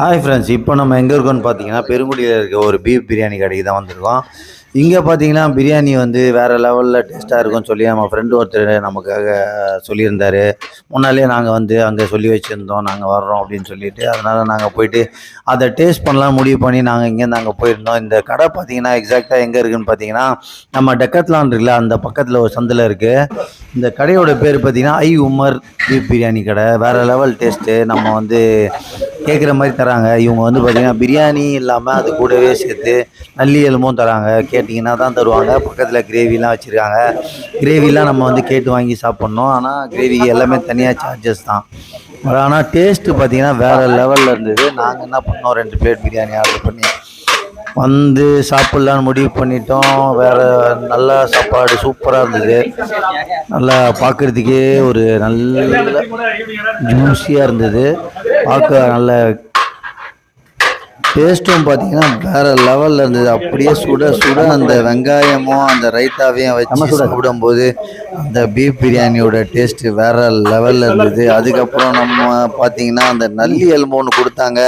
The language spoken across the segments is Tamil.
ஹாய் ஃப்ரெண்ட்ஸ், இப்போ நம்ம எங்கே இருக்கோம்னு பார்த்தீங்கன்னா பெருங்குடியில் இருக்க ஒரு பீஃப் பிரியாணி கடைக்கு தான் வந்திருக்கோம். இங்கே பார்த்தீங்கன்னா பிரியாணி வந்து வேறு லெவலில் டேஸ்ட்டாக இருக்கும்னு சொல்லி நம்ம ஃப்ரெண்டு ஒருத்தர் நமக்காக சொல்லியிருந்தார். முன்னாலே நாங்கள் வந்து அங்கே சொல்லி வச்சுருந்தோம், நாங்கள் வர்றோம் அப்படின்னு சொல்லிட்டு. அதனால் நாங்கள் போயிட்டு அதை டேஸ்ட் பண்ணலாம் முடிவு பண்ணி நாங்கள் இங்கேருந்து அங்கே போயிருந்தோம். இந்த கடை பார்த்தீங்கன்னா எக்ஸாக்டாக எங்கே இருக்குதுன்னு பார்த்தீங்கன்னா நம்ம டெக்கத்லான் இருக்குல்ல, அந்த பக்கத்தில் ஒரு சந்தில் இருக்குது. இந்த கடையோட பேர் பார்த்தீங்கன்னா ஐ உமர் பீஃப் பிரியாணி கடை. வேறு லெவல் டேஸ்ட்டு. நம்ம வந்து கேட்குற மாதிரி தராங்க. இவங்க வந்து பார்த்திங்கன்னா பிரியாணி இல்லாமல் அது கூடவே சேர்த்து நல்லி எலும்பும் தராங்க. கேட்டிங்கன்னா தான் தருவாங்க. பக்கத்தில் கிரேவிலாம் வச்சுருக்காங்க. கிரேவிலாம் நம்ம வந்து கேட்டு வாங்கி சாப்பிட்ணும். ஆனால் கிரேவிக்கு எல்லாமே தனியாக சார்ஜஸ் தான். ஆனால் டேஸ்ட்டு பார்த்திங்கன்னா வேறு லெவலில் இருந்தது. நாங்கள் என்ன பண்ணோம், 2 பிளேட் பிரியாணி ஆர்டர் பண்ணி வந்து சாப்பிட்லான்னு முடிவு பண்ணிட்டோம். வேறு நல்ல சாப்பாடு சூப்பராக இருந்தது. நல்லா பார்க்குறதுக்கே ஒரு நல்ல ஜூஸியாக இருந்தது. பார்க்க நல்ல டேஸ்ட்டும் பார்த்திங்கன்னா வேறு லெவலில் இருந்தது. அப்படியே சுட சுட அந்த வெங்காயமும் அந்த ரைத்தாவையும் வச்சு சாப்பிடும்போது அந்த பீஃப் பிரியாணியோட டேஸ்ட்டு வேறு லெவலில் இருந்தது. அதுக்கப்புறம் நம்ம பார்த்திங்கன்னா அந்த நல்லி எலும்பு ஒன்று கொடுத்தாங்க.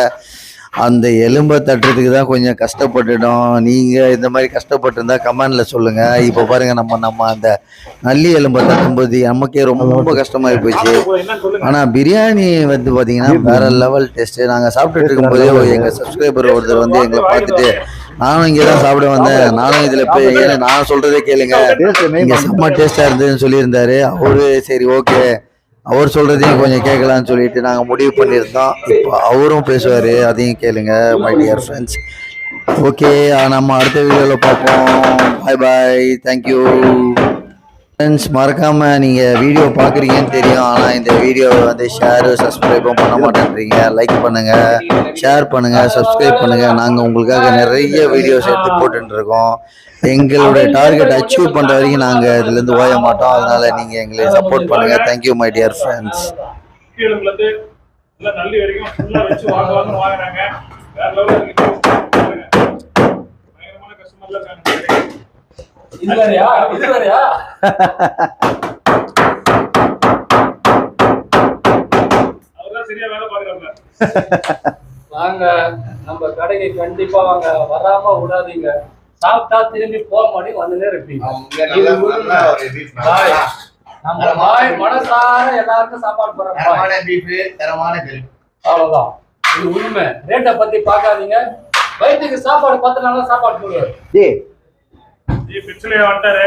அந்த எலும்பை தட்டுறதுக்கு தான் கொஞ்சம் கஷ்டப்பட்டுட்டோம். நீங்கள் இந்த மாதிரி கஷ்டப்பட்டுருந்தா கமெண்டில் சொல்லுங்கள். இப்போ பாருங்கள், நம்ம அந்த நல்லி எலும்பை தட்டும்போது நமக்கே ரொம்ப கஷ்டமாகி போச்சு. ஆனால் பிரியாணி வந்து பார்த்திங்கன்னா வேறு லெவல் டேஸ்ட்டு. நாங்கள் சாப்பிட்டுட்டு இருக்கும்போதே எங்கள் சப்ஸ்கிரைபர் ஒருத்தர் வந்து எங்களை பார்த்துட்டு, நானும் இங்கே தான் சாப்பிட வந்தேன், நானும் இதில் போய் நான் சொல்கிறதே கேளுங்க, இங்கே செம்ம டேஸ்ட்டாக இருந்ததுன்னு சொல்லியிருந்தாரு. அவரு சரி ஓகே, அவர் சொல்கிறதையும் கொஞ்சம் கேட்கலான்னு சொல்லிட்டு நாங்கள் முடிவு பண்ணியிருந்தோம். இப்போ அவரும் பேசுவார், அதையும் கேளுங்க மை டியர் ஃப்ரெண்ட்ஸ். ஓகே, நம்ம அடுத்த வீடியோவில் பார்ப்போம். பாய் பாய், தேங்க்யூ ஃப்ரெண்ட்ஸ். மறக்காமல் நீங்கள் வீடியோ பார்க்குறீங்கன்னு தெரியும், ஆனால் இந்த வீடியோவை வந்து ஷேரு சப்ஸ்கிரைபும் பண்ண மாட்டேன்றீங்க. லைக் பண்ணுங்கள், ஷேர் பண்ணுங்கள், சப்ஸ்கிரைப் பண்ணுங்கள். நாங்கள் உங்களுக்காக நிறைய வீடியோஸ் எடுத்து போட்டுருக்கோம். எங்களுடைய டார்கெட் அச்சீவ் பண்ணுற வரைக்கும் நாங்கள் இதுலேருந்து ஓய மாட்டோம். அதனால் நீங்கள் எங்களை சப்போர்ட் பண்ணுங்கள். Thank you my dear friends. வாங்க, நம்ம கடைக்கு கண்டிப்பா வாங்க, வராம விடாதீங்க. சாப்பிட்டா திரும்பி போக மாட்டேங்க, வந்துனே இருப்பீங்க. நம்ம வாய் மனசார எல்லாருக்கும் சாப்பாடு போறோம். அவ்வளவுதான், இது உண்மை. ரேட்டை பத்தி பாக்காதீங்க. வயிற்றுக்கு சாப்பாடு 10 நாளா சாப்பாடு போடுவாரு. பிச்சுலயே வந்துட்டாரு.